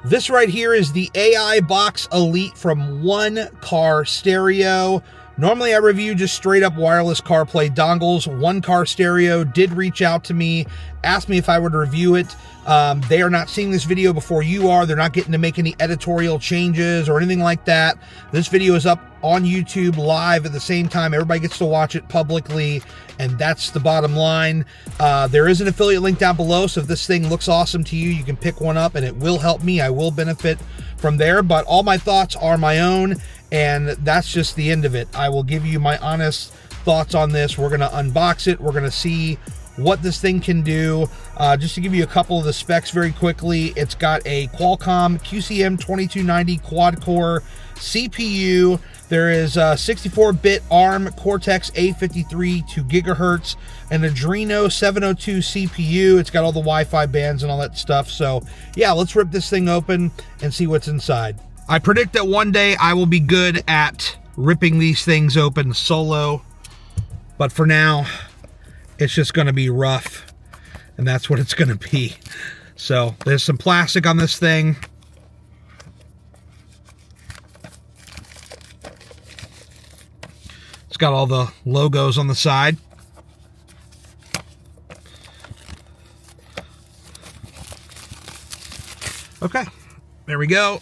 This right here is the AI Box Elite from One Car Stereo. Normally I review just straight up wireless CarPlay dongles. One Car Stereo did reach out to me, asked me if I would review it. They are not seeing this video before you are. They're not getting to make any editorial changes or anything like that. This video is up on YouTube live at the same time. Everybody gets to watch it publicly, and that's the bottom line. There is an affiliate link down below, so if this thing looks awesome to you, you can pick one up and it will help me. I will benefit from there, but all my thoughts are my own, and that's just the end of it. I will give you my honest thoughts on this. We're going to unbox it. We're going to see what this thing can do. Just to give you a couple of the specs very quickly, it's got a Qualcomm QCM2290 quad-core CPU. There is a 64-bit ARM Cortex-A53 2 gigahertz, an Adreno 702 CPU. It's got all the Wi-Fi bands and all that stuff. So yeah, let's rip this thing open and see what's inside. I predict that one day I will be good at ripping these things open solo, but for now, it's just going to be rough, and that's what it's going to be. So there's some plastic on this thing. It's got all the logos on the side. Okay, there we go.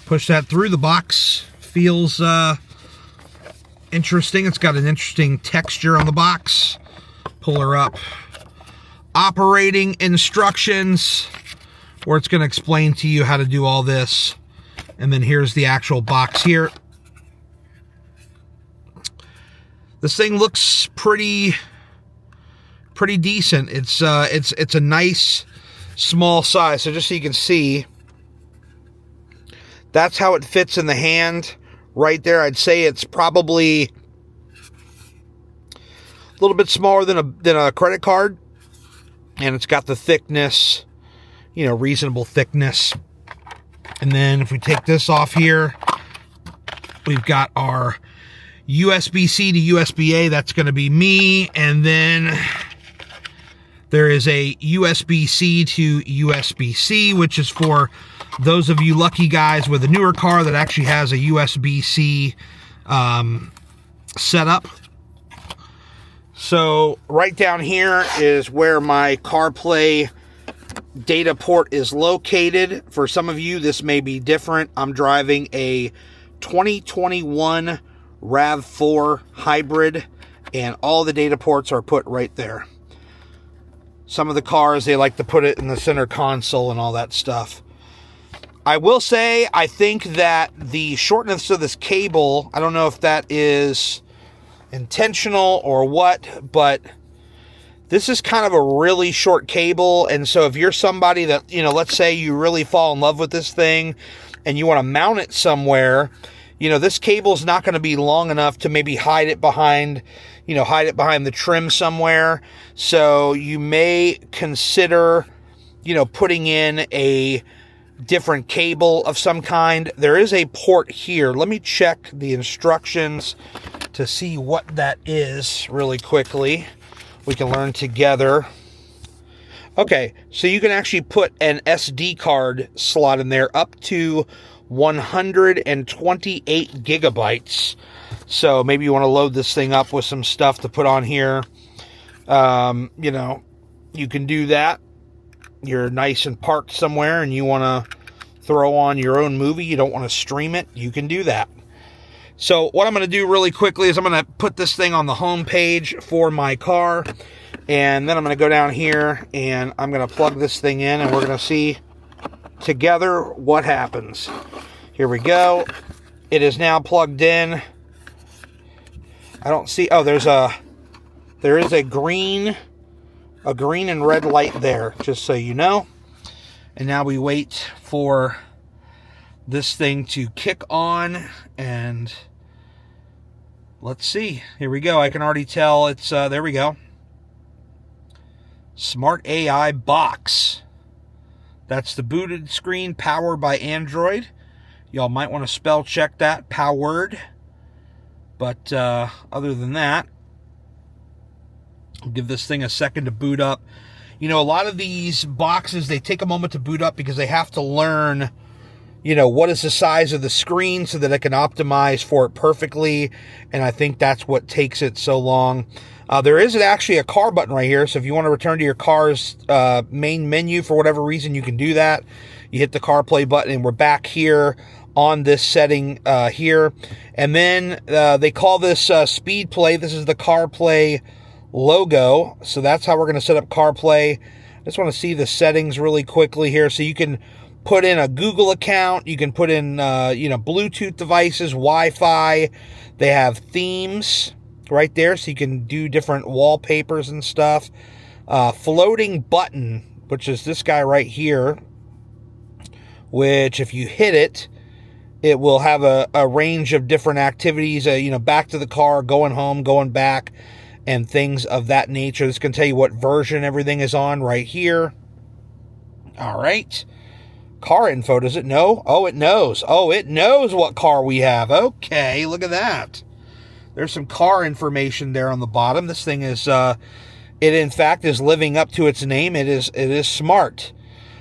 Push that through. The box. Feels interesting. It's got an interesting texture on the box. Pull her up. Operating instructions, where it's going to explain to you how to do all this. And then here's the actual box here. This thing looks pretty decent. It's a nice small size. So just so you can see, that's how it fits in the hand right there. I'd say it's probably a little bit smaller than a credit card, and it's got the thickness, you know, reasonable thickness. And then if we take this off here, we've got our USB-C to USB-A. That's going to be me. And then there is a USB-C to USB-C, which is for those of you lucky guys with a newer car that actually has a USB-C setup. So right down here is where my CarPlay data port is located. For some of you, this may be different. I'm driving a 2021 RAV4 hybrid, and all the data ports are put right there. Some of the cars, they like to put it in the center console and all that stuff. I will say, I think that the shortness of this cable, I don't know if that is intentional or what, but this is kind of a really short cable. And so if you're somebody that, you know, let's say you really fall in love with this thing and you want to mount it somewhere, you know, this cable is not going to be long enough to maybe hide it behind, you know, hide it behind the trim somewhere. So you may consider, you know, putting in a different cable of some kind. There is a port here. Let me check the instructions to see what that is really quickly. We can learn together. Okay, so you can actually put an SD card slot in there up to 128 gigabytes. So maybe you want to load this thing up with some stuff to put on here. You know, you can do that. You're nice and parked somewhere and you want to throw on your own movie, you don't want to stream it, you can do that. So what I'm going to do really quickly is I'm going to put this thing on the home page for my car, and then I'm going to go down here and I'm going to plug this thing in, and we're going to see together what happens. Here we go. It is now plugged in. I don't see, oh, there is a green and red light there, just so you know. And now we wait for this thing to kick on, and let's see. Here we go. I can already tell it's, there we go. Smart AI Box. That's the booted screen, powered by Android. Y'all might want to spell check that, powered. But other than that, I'll give this thing a second to boot up. You know, a lot of these boxes, they take a moment to boot up because they have to learn, you know, what is the size of the screen so that it can optimize for it perfectly. And I think that's what takes it so long. There is actually a car button right here. So if you want to return to your car's main menu for whatever reason, you can do that. You hit the CarPlay button and we're back here on this setting here. And then they call this Speed Play. This is the CarPlay logo. So that's how we're going to set up CarPlay. I just want to see the settings really quickly here. So you can put in a Google account. You can put in, you know, Bluetooth devices, Wi-Fi. They have themes right there, so you can do different wallpapers and stuff. Floating button, which is this guy right here, which if you hit it, it will have a range of different activities, you know, back to the car, going home, going back, and things of that nature. This can tell you what version everything is on right here. All right. Car info, does it know? Oh, it knows. Oh, it knows what car we have. Okay, look at that. There's some car information there on the bottom. This thing is, it in fact is living up to its name. It is smart.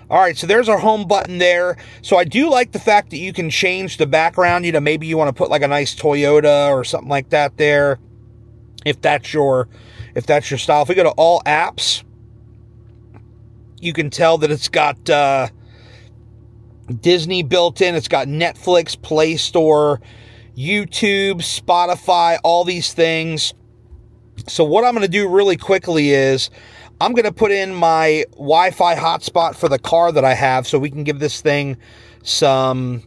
All right, so there's our home button there. So I do like the fact that you can change the background. You know, maybe you want to put like a nice Toyota or something like that there. If that's your style. If we go to all apps, you can tell that it's got Disney built in. It's got Netflix, Play Store, YouTube, Spotify, all these things. So what I'm going to do really quickly is I'm going to put in my Wi-Fi hotspot for the car that I have so we can give this thing some,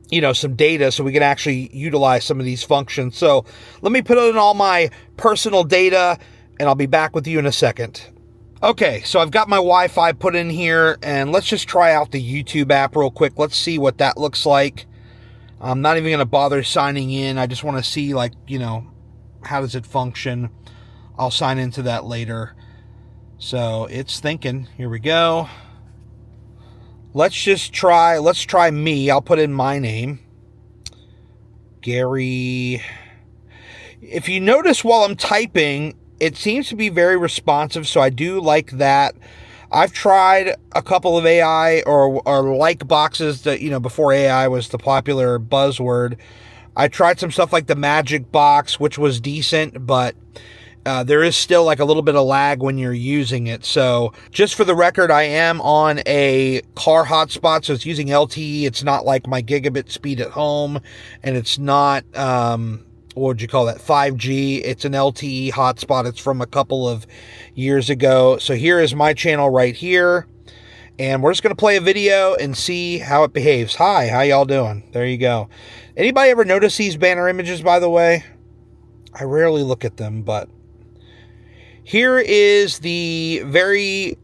you know, some data so we can actually utilize some of these functions. So let me put in all my personal data and I'll be back with you in a second. Okay, so I've got my Wi-Fi put in here and let's just try out the YouTube app real quick. Let's see what that looks like. I'm not even going to bother signing in. I just want to see, like, you know, how does it function? I'll sign into that later. So it's thinking. Here we go. Let's try me. I'll put in my name. Gary. If you notice while I'm typing, it seems to be very responsive, so I do like that. I've tried a couple of AI or like boxes that, you know, before AI was the popular buzzword. I tried some stuff like the Magic Box, which was decent, but there is still like a little bit of lag when you're using it. So just for the record, I am on a car hotspot, so it's using LTE. It's not like my gigabit speed at home, and it's not, what would you call that, 5G. It's an LTE hotspot. It's from a couple of years ago. So here is my channel right here, and we're just going to play a video and see how it behaves. Hi, how y'all doing? There you go. Anybody ever notice these banner images, by the way? I rarely look at them, but here is the very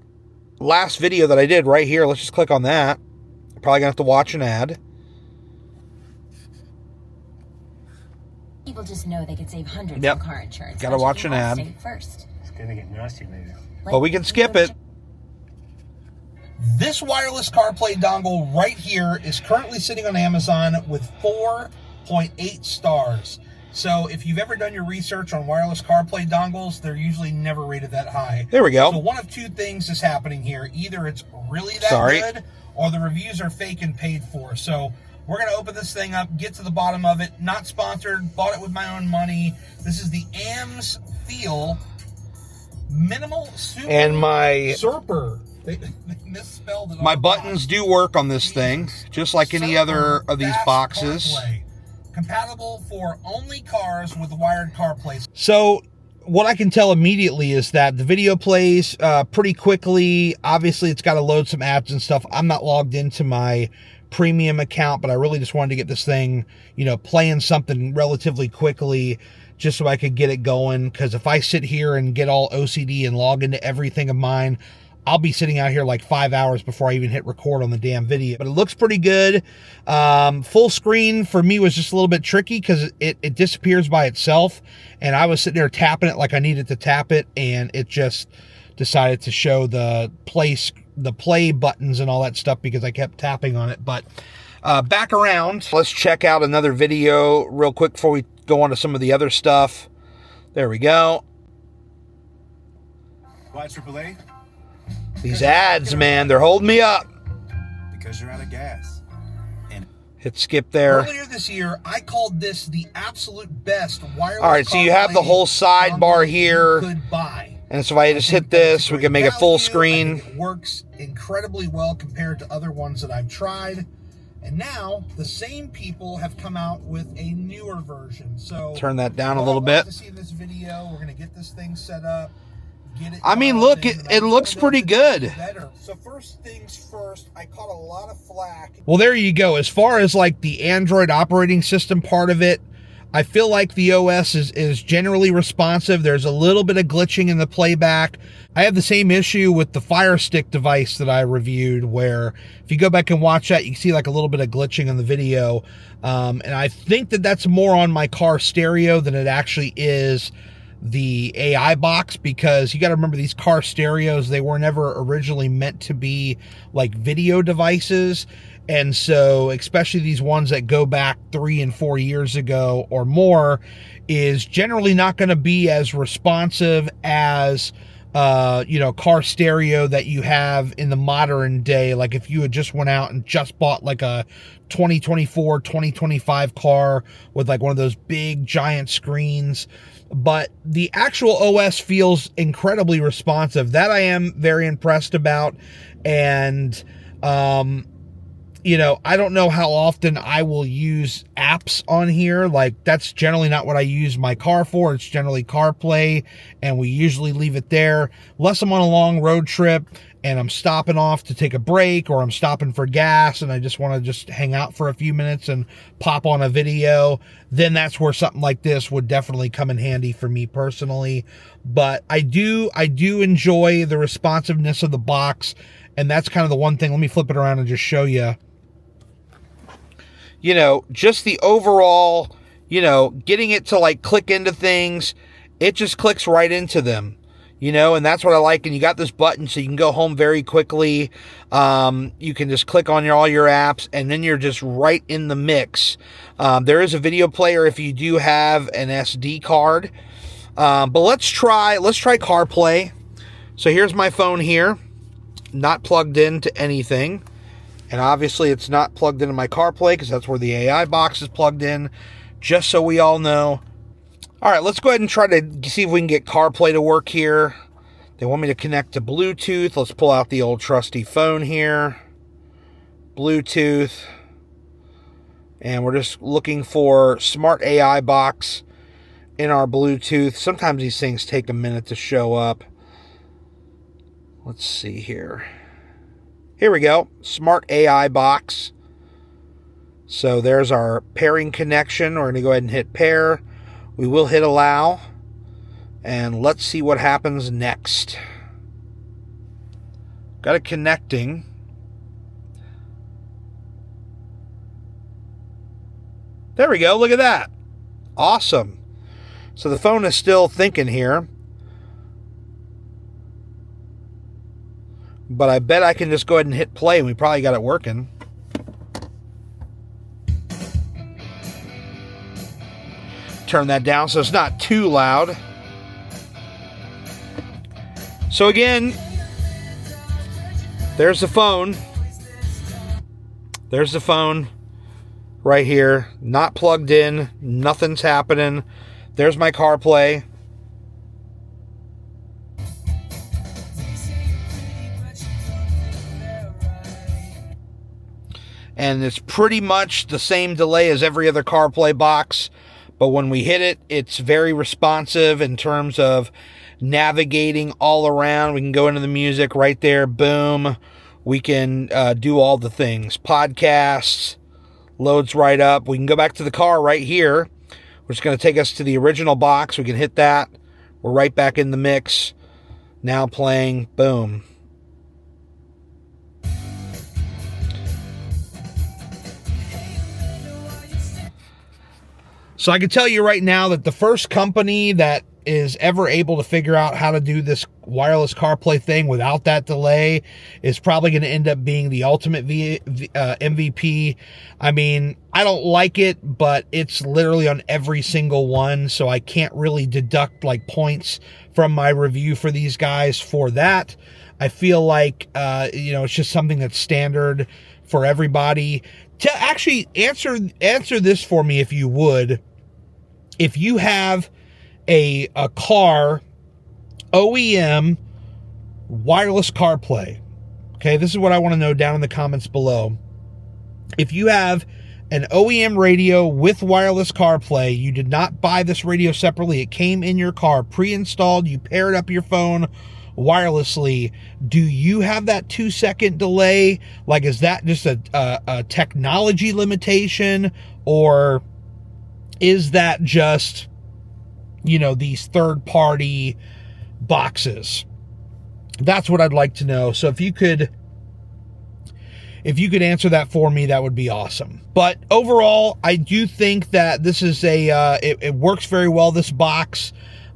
last video that I did right here. Let's just click on that. Probably gonna have to watch an ad. People just know they could save hundreds Yep. on car insurance. Gotta watch an ad. First. It's gonna get nasty later. But we can skip it. This wireless CarPlay dongle right here is currently sitting on Amazon with 4.8 stars. So if you've ever done your research on wireless CarPlay dongles, they're usually never rated that high. There we go. So one of two things is happening here. Either it's really that good, or the reviews are fake and paid for. So we're going to open this thing up, get to the bottom of it. Not sponsored, bought it with my own money. This is the AMS Feel Minimal Super And my Surper. They misspelled it. My buttons do work on this thing, just like any other of these boxes. CarPlay. Compatible for only cars with wired CarPlay. So what I can tell immediately is that the video plays pretty quickly. Obviously, it's got to load some apps and stuff. I'm not logged into my premium account, but I really just wanted to get this thing, you know, playing something relatively quickly just so I could get it going. Because if I sit here and get all OCD and log into everything of mine, I'll be sitting out here like 5 hours before I even hit record on the damn video. But it looks pretty good. Full screen for me was just a little bit tricky because it disappears by itself. And I was sitting there tapping it like I needed to tap it, and it just decided to show the play buttons and all that stuff because I kept tapping on it. But back around, let's check out another video real quick before we go on to some of the other stuff. There we go. Why AAA? These ads, man, they're holding me up. Because you're out of gas. Hit skip there. Earlier this year, I called this the absolute best wireless. All right, so you have the whole sidebar here. You could buy. And so if I just hit this, we can make it full screen. It works incredibly well compared to other ones that I've tried. And now the same people have come out with a newer version. So turn that down a little bit. To see this video, we're going to get this thing set up. I mean, look, it looks pretty good. So first things first, I caught a lot of flack. Well, there you go. As far as like the Android operating system part of it, I feel like the OS is generally responsive. There's a little bit of glitching in the playback. I have the same issue with the Fire Stick device that I reviewed, where if you go back and watch that, you can see like a little bit of glitching in the video. And I think that that's more on my car stereo than it actually is the AI box, because you got to remember these car stereos, they were never originally meant to be like video devices. And so especially these ones that go back 3 and 4 years ago or more is generally not going to be as responsive as you know, car stereo that you have in the modern day. Like if you had just went out and just bought like a 2024 2025 car with like one of those big giant screens. But the actual OS feels incredibly responsive. That I am very impressed about. And you know, I don't know how often I will use apps on here. Like, that's generally not what I use my car for. It's generally CarPlay, and we usually leave it there. Unless I'm on a long road trip and I'm stopping off to take a break, or I'm stopping for gas and I just want to just hang out for a few minutes and pop on a video, then that's where something like this would definitely come in handy for me personally. But I do enjoy the responsiveness of the box, and that's kind of the one thing. Let me flip it around and just show you. You know, just the overall, you know, getting it to like click into things, it just clicks right into them, you know, and that's what I like. And you got this button so you can go home very quickly. You can just click on all your apps, and then you're just right in the mix. There is a video player if you do have an SD card. But let's try CarPlay. So here's my phone here, not plugged into anything. And obviously it's not plugged into my CarPlay because that's where the AI box is plugged in, just so we all know. All right, let's go ahead and try to see if we can get CarPlay to work here. They want me to connect to Bluetooth. Let's pull out the old trusty phone here. Bluetooth. And we're just looking for Smart AI Box in our Bluetooth. Sometimes these things take a minute to show up. Let's see here. Here we go, Smart AI Box. So there's our pairing connection. We're going to go ahead and hit pair. We will hit allow. And let's see what happens next. Got it connecting. There we go, look at that. Awesome. So the phone is still thinking here. But I bet I can just go ahead and hit play, and we probably got it working. Turn that down so it's not too loud. So again, there's the phone. There's the phone right here. Not plugged in. Nothing's happening. There's my CarPlay. And it's pretty much the same delay as every other CarPlay box. But when we hit it, it's very responsive in terms of navigating all around. We can go into the music right there. Boom. We can do all the things. Podcasts. Loads right up. We can go back to the car right here, which is going to take us to the original box. We can hit that. We're right back in the mix. Now playing. Boom. So I can tell you right now that the first company that is ever able to figure out how to do this wireless CarPlay thing without that delay is probably going to end up being the ultimate MVP. I mean, I don't like it, but it's literally on every single one, so I can't really deduct like points from my review for these guys for that. I feel like, you know, it's just something that's standard for everybody. To actually answer this for me, if you would. If you have a car OEM wireless CarPlay, okay, this is what I want to know down in the comments below. If you have an OEM radio with wireless CarPlay, you did not buy this radio separately, it came in your car pre-installed, you paired up your phone wirelessly, do you have that 2-second delay? Like, is that just a technology limitation, or is that just, you know, these third-party boxes? That's what I'd like to know. So if you could answer that for me, that would be awesome. But overall, I do think that this is it works very well, this box.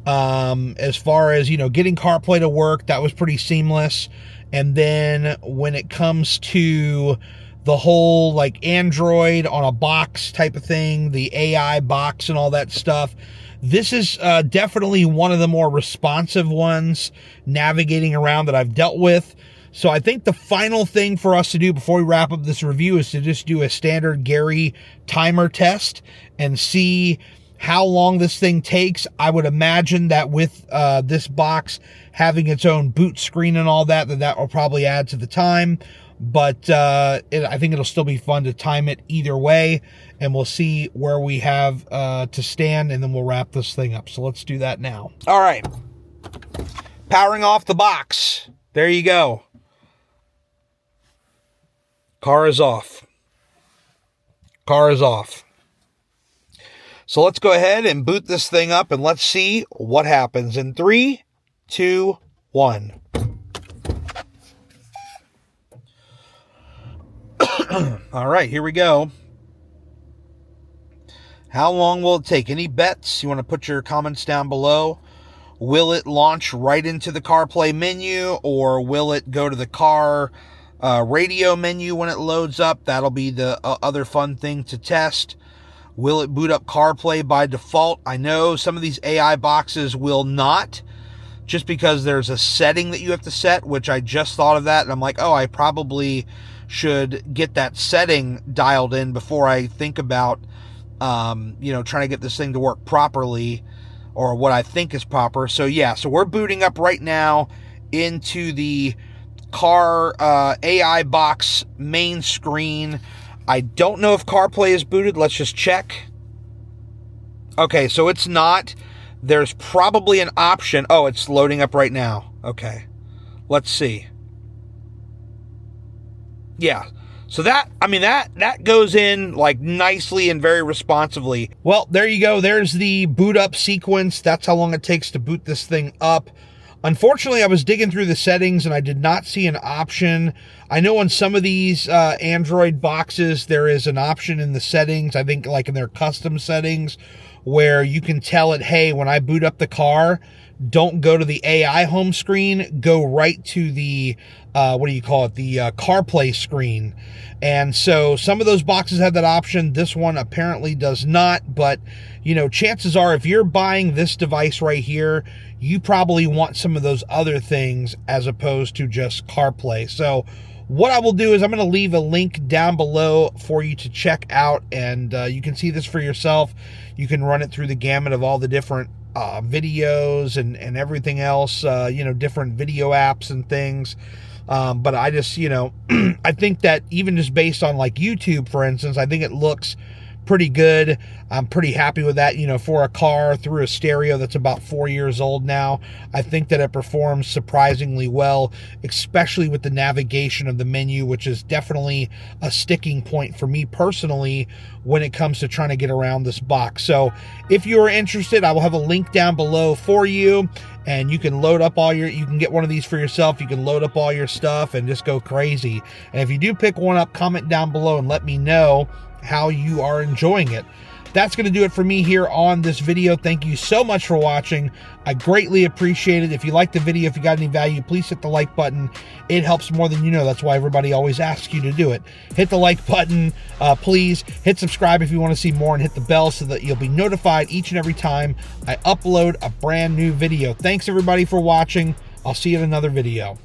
As far as, you know, getting CarPlay to work, that was pretty seamless. And then when it comes to the whole like Android on a box type of thing, the AI box and all that stuff, this is definitely one of the more responsive ones navigating around that I've dealt with. So I think the final thing for us to do before we wrap up this review is to just do a standard Gary timer test and see how long this thing takes. I would imagine that with this box having its own boot screen and all that will probably add to the time. But I think it'll still be fun to time it either way. And we'll see where we have to stand, and then we'll wrap this thing up. So let's do that now. All right. Powering off the box. There you go. Car is off. Car is off. So let's go ahead and boot this thing up, and let's see what happens in 3, 2, 1. All right, here we go. How long will it take? Any bets? You want to put your comments down below. Will it launch right into the CarPlay menu, or will it go to the car radio menu when it loads up? That'll be the other fun thing to test. Will it boot up CarPlay by default? I know some of these AI boxes will not, just because there's a setting that you have to set, which I just thought of that, and I'm like, oh, I probably should get that setting dialed in before I think about, you know, trying to get this thing to work properly, or what I think is proper. So yeah, so we're booting up right now into the car AI box main screen. I don't know if CarPlay is booted. Let's just check. Okay, so it's not. There's probably an option. Oh, it's loading up right now. Okay, let's see. Yeah, so that, I mean, that goes in like nicely and very responsively. Well, there you go. There's the boot up sequence. That's how long it takes to boot this thing up. Unfortunately, I was digging through the settings and I did not see an option. I know on some of these Android boxes, there is an option in the settings, I think like in their custom settings, where you can tell it, hey, when I boot up the car, don't go to the AI home screen, go right to the, what do you call it, the CarPlay screen. And so some of those boxes have that option. This one apparently does not, but, you know, chances are if you're buying this device right here, you probably want some of those other things as opposed to just CarPlay. So what I will do is I'm going to leave a link down below for you to check out, and you can see this for yourself. You can run it through the gamut of all the different videos and everything else, you know, different video apps and things. But I just, you know, I think that even just based on like YouTube, for instance, I think it looks pretty good. I'm pretty happy with that, you know, for a car through a stereo that's about 4 years old now. I think that it performs surprisingly well, especially with the navigation of the menu, which is definitely a sticking point for me personally when it comes to trying to get around this box. So if you are interested, I will have a link down below for you, and you can load up all your, you can get one of these for yourself. You can load up all your stuff and just go crazy. And if you do pick one up, comment down below and let me know how you are enjoying it. That's going to do it for me here on this video. Thank you so much for watching. I greatly appreciate it. If you liked the video, if you got any value, please hit the like button. It helps more than you know. That's why everybody always asks you to do it. Hit the like button, please. Hit subscribe if you want to see more, and hit the bell so that you'll be notified each and every time I upload a brand new video. Thanks everybody for watching. I'll see you in another video.